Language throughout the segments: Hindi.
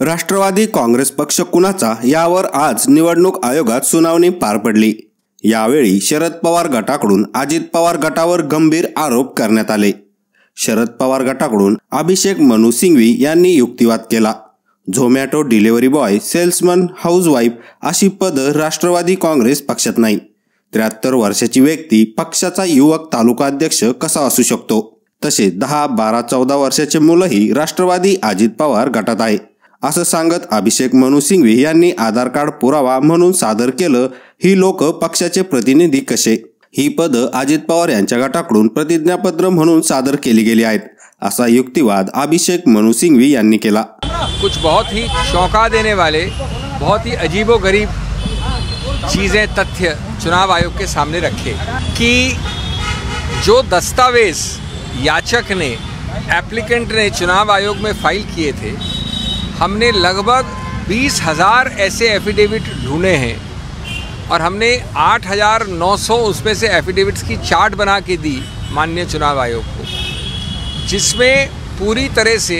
राष्ट्रवादी काँग्रेस पक्ष कुणाचा यावर आज निवडणूक आयोगात सुनावणी पार पडली। यावेळी शरद पवार गटाकडून अजित पवार गटावर गंभीर आरोप करण्यात आले। शरद पवार गटाकडून अभिषेक मनु सिंघवी यांनी युक्तिवाद केला। Zomato delivery boy, salesman, housewife अशी पद राष्ट्रवादी काँग्रेस पक्षात नाही। 73 वर्षाची व्यक्ती पक्षाचा युवक तालुका अध्यक्ष कसा असू शकतो? तसे 10, 12, 14 वर्षाचे मुलंही राष्ट्रवादी अजित पवार गटात आहे असं सांगत अभिषेक मनु सिंघवी यांनी आधार कार्ड पुरावा म्हणून सादर केलं। ही लोक पक्षाचे प्रतिनिधी कसे? ही पद अजित पवार यांच्या गटाकडून प्रतिज्ञापत्र म्हणून सादर केली गेली आहेत असा युक्तिवाद अभिषेक मनु सिंघवी यांनी केला। कुछ बहुत ही चौंका देने वाले, बहुत ही अजीबोगरीब चीज़ें, तथ्य चुनाव आयोग के सामने रखे कि जो दस्तावेज याचक ने, एप्लीकेंट ने चुनाव आयोग में फाइल किए थे, हमने लगभग 20,000 ऐसे एफिडेविट ढूंढे हैं और हमने 8,900 उसमें से एफिडेविट्स की चार्ट बना के दी माननीय चुनाव आयोग को, जिसमें पूरी तरह से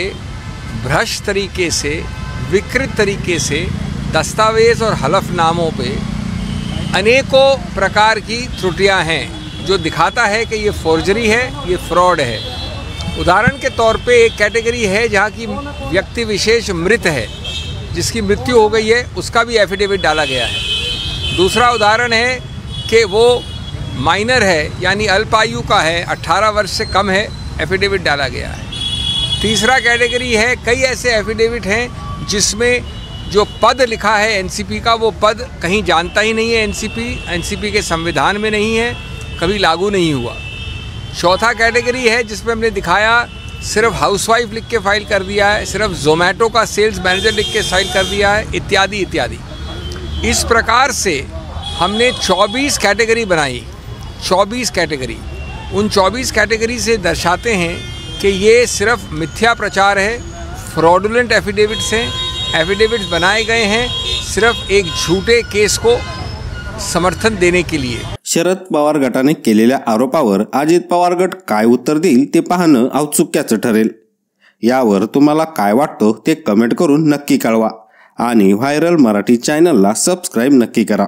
भ्रष्ट तरीके से, विकृत तरीके से दस्तावेज और हलफनामों पे अनेकों प्रकार की त्रुटियां हैं, जो दिखाता है कि ये फोर्जरी है, ये फ्रॉड है। उदाहरण के तौर पे एक कैटेगरी है जहाँ की व्यक्ति विशेष मृत है, जिसकी मृत्यु हो गई है, उसका भी एफिडेविट डाला गया है। दूसरा उदाहरण है कि वो माइनर है, यानी अल्पायु का है, 18 वर्ष से कम है, एफिडेविट डाला गया है। तीसरा कैटेगरी है, कई ऐसे एफिडेविट हैं जिसमें जो पद लिखा है एनसीपी का, वो पद कहीं जानता ही नहीं है। एनसीपी के संविधान में नहीं है, कभी लागू नहीं हुआ। चौथा कैटेगरी है जिसमें हमने दिखाया सिर्फ हाउसवाइफ लिख के फाइल कर दिया है, सिर्फ जोमैटो का सेल्स मैनेजर लिख के फाइल कर दिया है, इत्यादि इत्यादि। इस प्रकार से हमने 24 कैटेगरी बनाई। 24 कैटेगरी, उन 24 कैटेगरी से दर्शाते हैं कि ये सिर्फ मिथ्या प्रचार है, फ्रॉडुलेंट एफिडेविट्स हैं। एफिडेविट्स बनाए गए हैं सिर्फ एक झूठे केस को समर्थन देने के लिए। शरद पवार गटाने केलेल्या आरोपावर अजित पवार गट काय उत्तर देईल ते पाहणं औत्सुक्याचं ठरेल। यावर तुम्हाला काय वाटतं ते कमेंट करून नक्की कळवा आणि व्हायरल मराठी चॅनलला सबस्क्राइब नक्की करा।